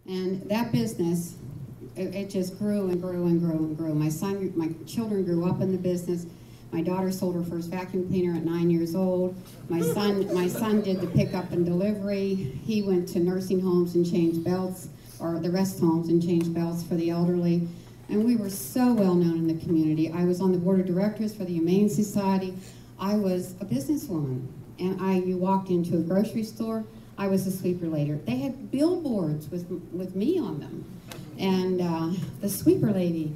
And that business, it just grew and grew and grew and grew. My children grew up in the business. My daughter sold her first vacuum cleaner at 9 years old. My son did the pickup and delivery. He went to nursing homes and changed belts, or the rest homes and changed belts for the elderly. And we were so well known in the community. I was on the board of directors for the Humane Society. I was a businesswoman. And you walked into a grocery store, I was a sweeper later. They had billboards with me on them. And the sweeper lady.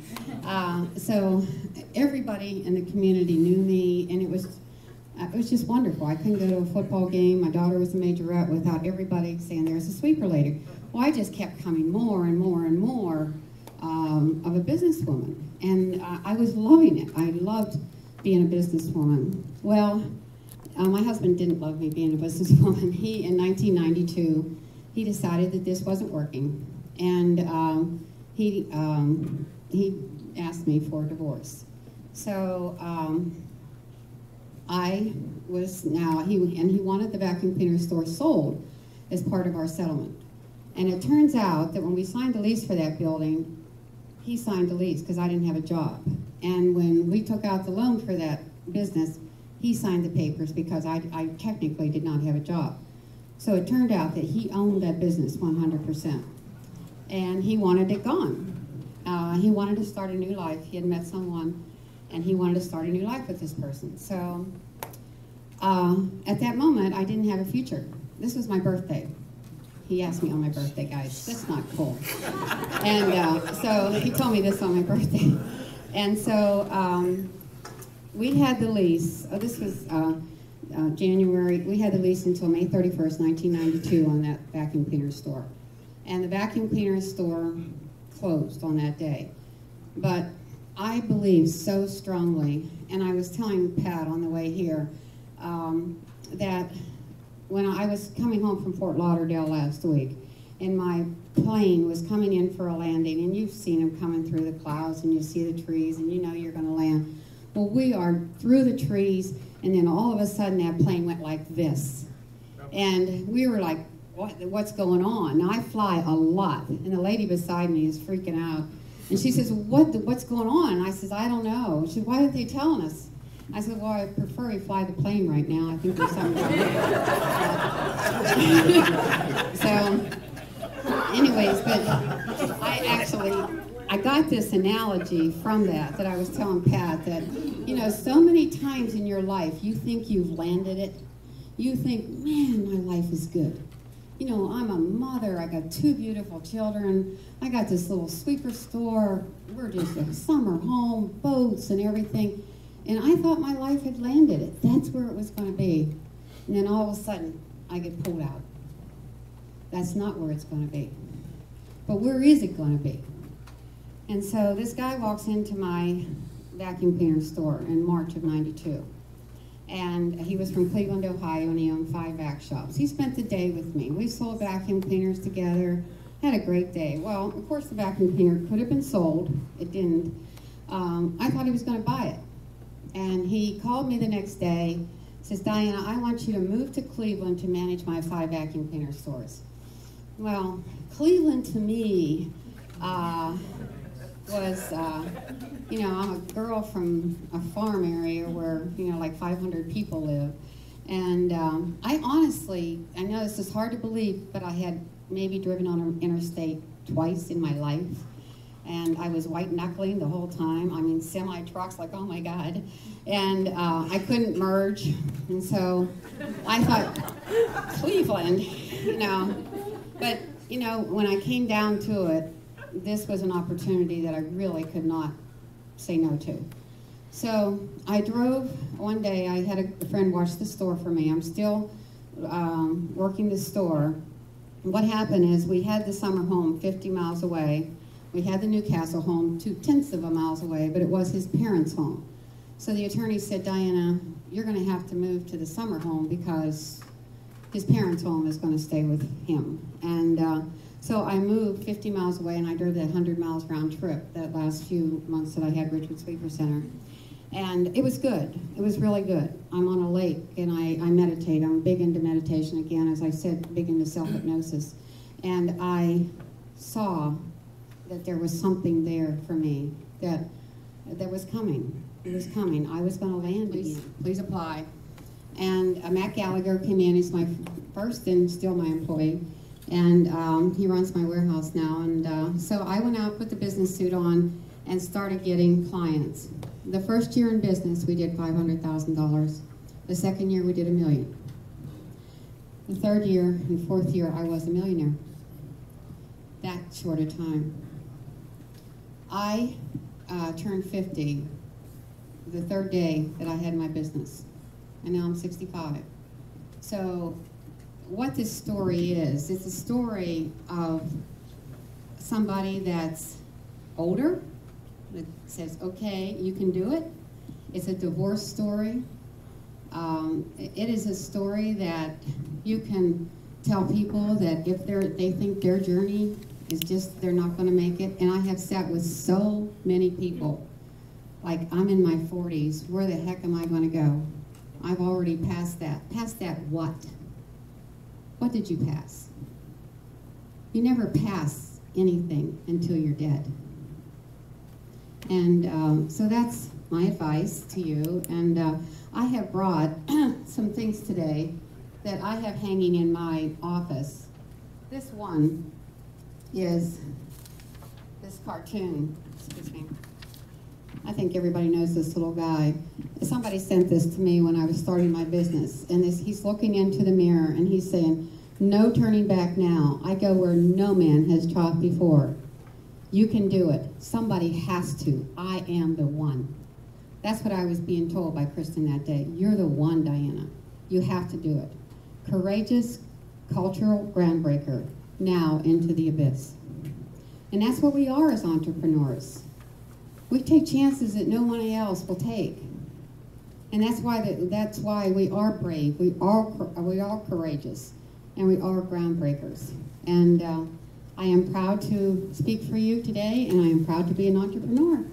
So everybody in the community knew me, and it was just wonderful. I couldn't go to a football game. My daughter was a majorette without everybody saying there's a sweeper lady. Well, I just kept coming more and more and more of a businesswoman, and I was loving it. I loved being a businesswoman. Well, my husband didn't love me being a businesswoman. In 1992, he decided that this wasn't working. And he asked me for a divorce. So he wanted the vacuum cleaner store sold as part of our settlement. And it turns out that when we signed the lease for that building, he signed the lease because I didn't have a job. And when we took out the loan for that business, he signed the papers because I technically did not have a job. So it turned out that he owned that business 100%. And he wanted it gone. He wanted to start a new life. He had met someone, and he wanted to start a new life with this person. So at that moment, I didn't have a future. This was my birthday. He asked me on my birthday, guys. That's not cool. And so he told me this on my birthday. And so we had the lease. This was January. We had the lease until May 31st, 1992 on that vacuum cleaner store. And the vacuum cleaner store closed on that day. But I believe so strongly, and I was telling Pat on the way here, that when I was coming home from Fort Lauderdale last week, and my plane was coming in for a landing, and you've seen them coming through the clouds, and you see the trees, and you know you're going to land. Well, we are through the trees, and then all of a sudden that plane went like this. And we were like, what's going on? Now I fly a lot, and the lady beside me is freaking out. And she says, what's going on? And I says, I don't know. She said, why aren't they telling us? I said, well, I prefer we fly the plane right now. I think there's something wrong. So, anyways, but I got this analogy from that I was telling Pat that, you know, so many times in your life you think you've landed it. You think, man, my life is good. You know, I'm a mother, I got 2 beautiful children, I got this little sweeper store, we're just a summer home, boats and everything. And I thought my life had landed it. That's where it was going to be. And then all of a sudden, I get pulled out. That's not where it's going to be. But where is it going to be? And so this guy walks into my vacuum cleaner store in March of '92. And he was from Cleveland, Ohio, and he owned 5 vac shops. He spent the day with me. We sold vacuum cleaners together, had a great day. Well, of course the vacuum cleaner could have been sold. It didn't. I thought he was going to buy it. And he called me the next day, says, Diana, I want you to move to Cleveland to manage my 5 vacuum cleaner stores. Well, Cleveland to me was, you know, I'm a girl from a farm area where, you know, like 500 people live. And I honestly, I know this is hard to believe, but I had maybe driven on an interstate twice in my life. And I was white knuckling the whole time. I mean, semi trucks, like, oh my God. And I couldn't merge. And so I thought, Cleveland, you know. But, you know, when I came down to it, this was an opportunity that I really could not say no to. So I drove one day. I had a friend watch the store for me. I'm still working the store. What happened is we had the summer home 50 miles away. We had the Newcastle home 2/10 of a mile away, but it was his parents' home. So the attorney said, Diana, you're going to have to move to the summer home because his parents' home is going to stay with him. And so I moved 50 miles away, and I drove that 100 miles round trip that last few months that I had Richwood Sweeper Center. And it was good. It was really good. I'm on a lake, and I meditate. I'm big into meditation again, as I said, big into self-hypnosis. And I saw that there was something there for me that was coming. It was coming. I was going to land again. Please apply. And Matt Gallagher came in. He's my first and still my employee. And he runs my warehouse now. And so I went out, put the business suit on, and started getting clients. The first year in business, we did $500,000. The second year, we did $1 million. The third year and fourth year, I was a millionaire. That short a time. I turned 50 the third day that I had my business, and now I'm 65. So what this story is, it's a story of somebody that's older, that says, okay, you can do it. It's a divorce story. It is a story that you can tell people that if they think their journey is just, they're not going to make it. And I have sat with so many people, like I'm in my 40s, where the heck am I going to go? I've already passed that. Past that what? What did you pass? You never pass anything until you're dead. And so that's my advice to you. And I have brought some things today that I have hanging in my office. This one is this cartoon. Excuse me. I think everybody knows this little guy. Somebody sent this to me when I was starting my business. And he's looking into the mirror and he's saying, no turning back now. I go where no man has trod before. You can do it. Somebody has to. I am the one. That's what I was being told by Kristen that day. You're the one, Diana. You have to do it. Courageous, cultural groundbreaker, now into the abyss. And that's what we are as entrepreneurs. We take chances that no one else will take. And that's why we are brave, we are courageous, and we are groundbreakers. And I am proud to speak for you today, and I am proud to be an entrepreneur.